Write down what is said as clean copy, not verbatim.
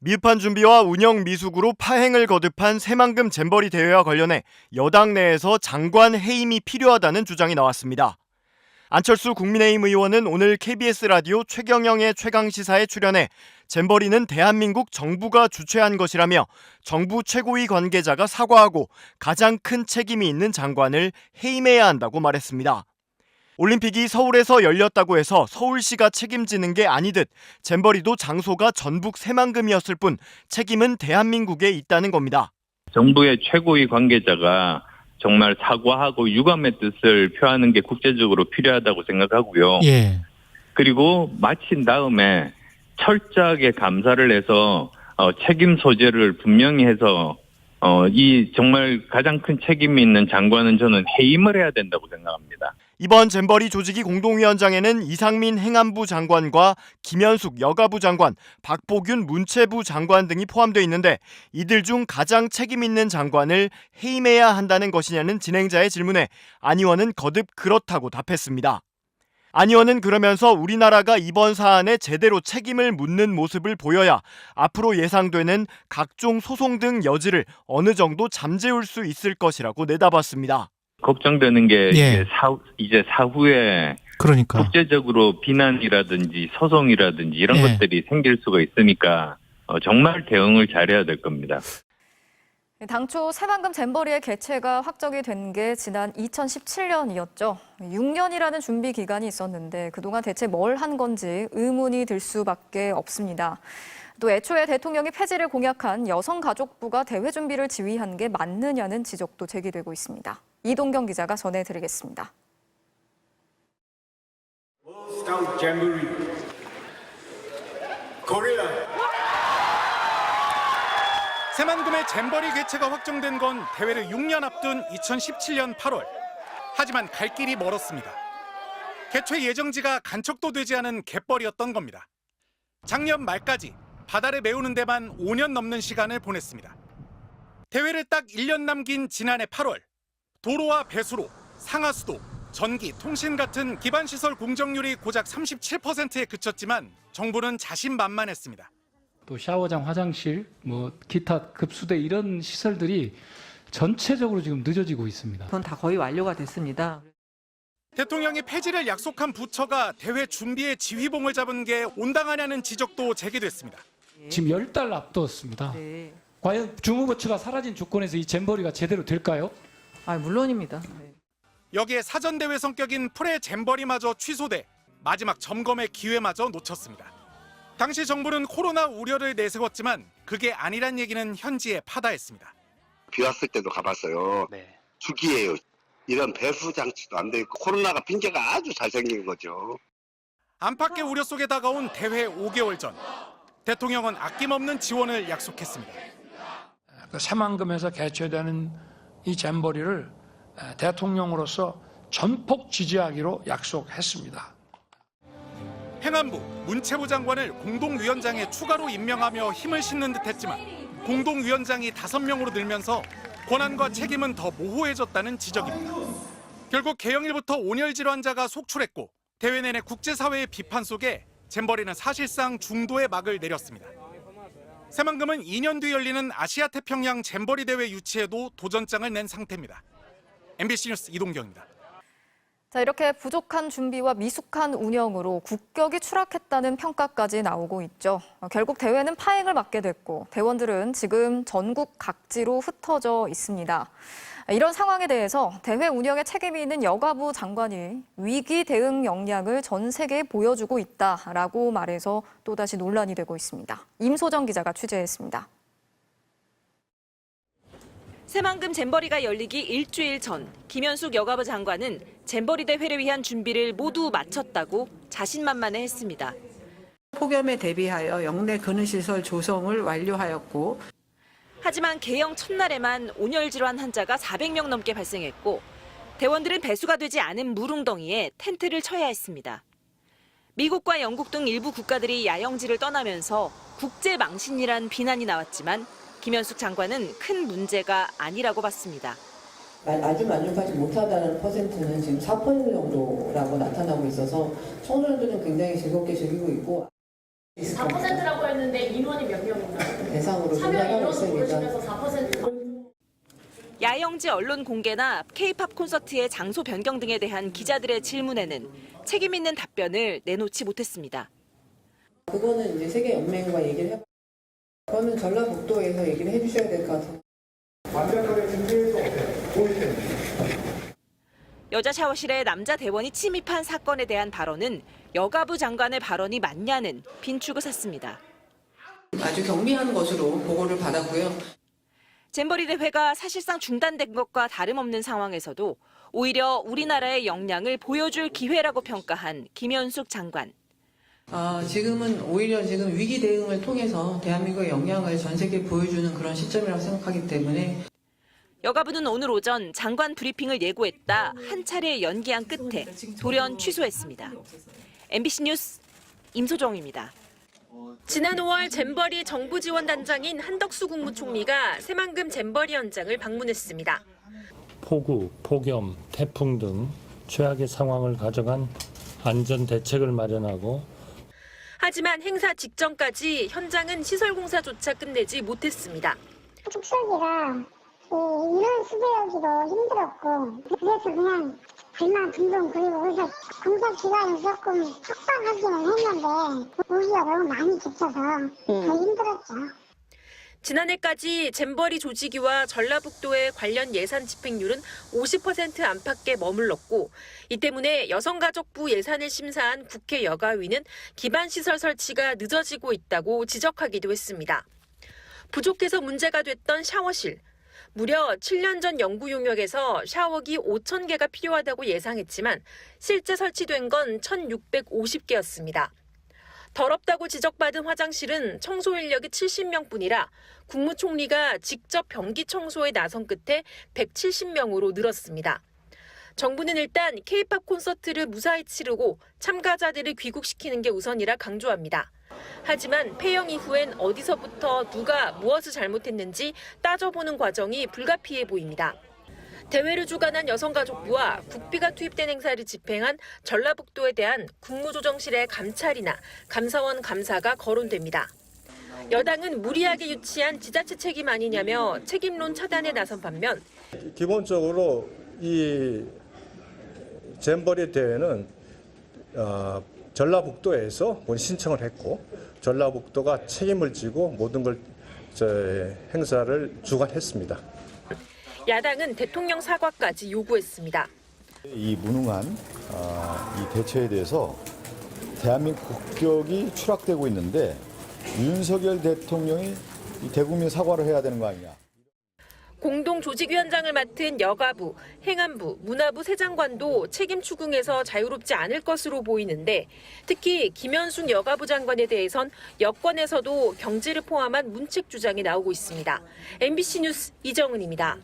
미흡한 준비와 운영 미숙으로 파행을 거듭한 새만금 잼버리 대회와 관련해 여당 내에서 장관 해임이 필요하다는 주장이 나왔습니다. 안철수 국민의힘 의원은 오늘 KBS 라디오 최경영의 최강시사에 출연해 잼버리는 대한민국 정부가 주최한 것이라며 정부 최고위 관계자가 사과하고 가장 큰 책임이 있는 장관을 해임해야 한다고 말했습니다. 올림픽이 서울에서 열렸다고 해서 서울시가 책임지는 게 아니듯 잼버리도 장소가 전북 새만금이었을 뿐 책임은 대한민국에 있다는 겁니다. 정부의 최고위 관계자가 정말 사과하고 유감의 뜻을 표하는 게 국제적으로 필요하다고 생각하고요. 예. 그리고 마친 다음에 철저하게 감사를 해서 책임 소재를 분명히 해서 이 정말 가장 큰 책임이 있는 장관은 저는 해임을 해야 된다고 생각합니다. 이번 잼버리 조직위 공동위원장에는 이상민 행안부 장관과 김현숙 여가부 장관, 박보균 문체부 장관 등이 포함되어 있는데 이들 중 가장 책임 있는 장관을 해임해야 한다는 것이냐는 진행자의 질문에 안 의원은 거듭 그렇다고 답했습니다. 안 의원은 그러면서 우리나라가 이번 사안에 제대로 책임을 묻는 모습을 보여야 앞으로 예상되는 각종 소송 등 여지를 어느 정도 잠재울 수 있을 것이라고 내다봤습니다. 걱정되는 게 예. 이제 사후에 그러니까 국제적으로 비난이라든지 소송이라든지 이런 예. 것들이 생길 수가 있으니까 정말 대응을 잘해야 될 겁니다. 당초 새만금 잼버리의 개최가 확정이 된 게 지난 2017년이었죠. 6년이라는 준비 기간이 있었는데 그동안 대체 뭘 한 건지 의문이 들 수밖에 없습니다. 또 애초에 대통령이 폐지를 공약한 여성가족부가 대회 준비를 지휘한 게 맞느냐는 지적도 제기되고 있습니다. 이동경 기자가 전해드리겠습니다. 새만금의 잼버리 개최가 확정된 건 대회를 6년 앞둔 2017년 8월. 하지만 갈 길이 멀었습니다. 개최 예정지가 간척도 되지 않은 갯벌이었던 겁니다. 작년 말까지 바다를 메우는 데만 5년 넘는 시간을 보냈습니다. 대회를 딱 1년 남긴 지난해 8월. 도로와 배수로, 상하수도, 전기, 통신 같은 기반시설 공정률이 고작 37%에 그쳤지만 정부는 자신만만했습니다. 또 샤워장, 화장실, 기타 급수대 이런 시설들이 전체적으로 지금 늦어지고 있습니다. 그건 다 거의 완료가 됐습니다. 대통령이 폐지를 약속한 부처가 대회 준비에 지휘봉을 잡은 게 온당하냐는 지적도 제기됐습니다. 지금 10달 앞두었습니다. 네. 과연 주무부처가 사라진 조건에서 이 잼버리가 제대로 될까요? 물론입니다. 네. 여기에 사전대회 성격인 프레 잼버리마저 취소돼 마지막 점검의 기회마저 놓쳤습니다. 당시 정부는 코로나 우려를 내세웠지만 그게 아니란 얘기는 현지에 파다했습니다. 비 왔을 때도 가봤어요. 네. 죽이에요. 이런 배수 장치도 안 돼 있고 코로나가 핑계가 아주 잘생긴 거죠. 안팎의 우려 속에 다가온 대회 5개월 전 대통령은 아낌없는 지원을 약속했습니다. 새만금에서 개최되는 이 잼버리를 대통령으로서 전폭 지지하기로 약속했습니다. 행안부, 문체부 장관을 공동위원장에 추가로 임명하며 힘을 싣는 듯했지만 공동위원장이 5명으로 늘면서 권한과 책임은 더 모호해졌다는 지적입니다. 결국 개영일부터 온열 질환자가 속출했고 대회 내내 국제사회의 비판 속에 잼버리는 사실상 중도의 막을 내렸습니다. 새만금은 2년 뒤 열리는 아시아 태평양 잼버리 대회 유치에도 도전장을 낸 상태입니다. MBC 뉴스 이동경입니다. 자, 이렇게 부족한 준비와 미숙한 운영으로 국격이 추락했다는 평가까지 나오고 있죠. 결국 대회는 파행을 맞게 됐고 대원들은 지금 전국 각지로 흩어져 있습니다. 이런 상황에 대해서 대회 운영에 책임이 있는 여가부 장관이 위기 대응 역량을 전 세계에 보여주고 있다라고 말해서 또다시 논란이 되고 있습니다. 임소정 기자가 취재했습니다. 새만금 잼버리가 열리기 일주일 전 김현숙 여가부 장관은 잼버리 대회를 위한 준비를 모두 마쳤다고 자신만만해했습니다. 폭염에 대비하여 영내 근의시설 조성을 완료하였고 하지만 개영 첫날에만 온열 질환 환자가 400명 넘게 발생했고 대원들은 배수가 되지 않은 물웅덩이에 텐트를 쳐야 했습니다. 미국과 영국 등 일부 국가들이 야영지를 떠나면서 국제 망신이란 비난이 나왔지만 김현숙 장관은 큰 문제가 아니라고 봤습니다. 아주 만족하지 못하다는 퍼센트는 지금 4% 정도라고 나타나고 있어서 청소년들은 굉장히 즐겁게 즐기고 있고 4%라고 했는데 인원이 몇 명인가요? 대상으로 전략하고 있습니다. 야영지 언론 공개나 K-팝 콘서트의 장소 변경 등에 대한 기자들의 질문에는 책임 있는 답변을 내놓지 못했습니다. 그거는 이제 세계 연맹과 얘기를 해봐. 그거는 전라북도에서 얘기를 해주셔야 될 것 같아요. 여자 샤워실에 남자 대원이 침입한 사건에 대한 발언은 여가부 장관의 발언이 맞냐는 빈축을 샀습니다. 아주 경미한 것으로 보고를 받았고요. 잼버리 대회가 사실상 중단된 것과 다름없는 상황에서도 오히려 우리나라의 역량을 보여줄 기회라고 평가한 김현숙 장관. 지금은 오히려 지금 위기 대응을 통해서 대한민국의 역량을 전 세계에 보여주는 그런 시점이라고 생각하기 때문에 여가부는 오늘 오전 장관 브리핑을 예고했다 한 차례 연기한 끝에 돌연 취소했습니다. MBC 뉴스 임소정입니다. 지난 5월 잼버리 정부 지원 단장인 한덕수 국무총리가 새만금 잼버리 현장을 방문했습니다. 폭우, 폭염, 태풍 등 최악의 상황을 가정한 안전 대책을 마련하고 하지만 행사 직전까지 현장은 시설 공사조차 끝내지 못했습니다. 축소기가 인원 수배하기도 힘들었고 그래서 그냥 불만 둥둥 그리고 그래서 공사 기간이 조금 촉박하기는 했는데 우기가 너무 많이 겹쳐서 더 힘들었죠. 지난해까지 잼버리 조직위와 전라북도의 관련 예산 집행률은 50% 안팎에 머물렀고 이 때문에 여성가족부 예산을 심사한 국회 여가위는 기반시설 설치가 늦어지고 있다고 지적하기도 했습니다. 부족해서 문제가 됐던 샤워실. 무려 7년 전 연구 용역에서 샤워기 5,000개가 필요하다고 예상했지만 실제 설치된 건 1,650개였습니다. 더럽다고 지적받은 화장실은 청소 인력이 70명뿐이라 국무총리가 직접 변기 청소에 나선 끝에 170명으로 늘었습니다. 정부는 일단 K-팝 콘서트를 무사히 치르고 참가자들을 귀국시키는 게 우선이라 강조합니다. 하지만 폐영 이후엔 어디서부터 누가 무엇을 잘못했는지 따져보는 과정이 불가피해 보입니다. 대회를 주관한 여성가족부와 국비가 투입된 행사를 집행한 전라북도에 대한 국무조정실의 감찰이나 감사원 감사가 거론됩니다. 여당은 무리하게 유치한 지자체 책임 아니냐며 책임론 차단에 나선 반면 기본적으로 이 잼버리 대회는 전라북도에서 신청을 했고 전라북도가 책임을 지고 모든 걸 행사를 주관했습니다. 야당은 대통령 사과까지 요구했습니다. 이 무능한 이 대처에 대해서 대한민국 국격이 추락되고 있는데 윤석열 대통령이 대국민 사과를 해야 되는 거 아니냐. 공동조직위원장을 맡은 여가부, 행안부, 문화부 세 장관도 책임 추궁에서 자유롭지 않을 것으로 보이는데 특히 김현숙 여가부 장관에 대해선 여권에서도 경제를 포함한 문책 주장이 나오고 있습니다. MBC 뉴스 이정은입니다.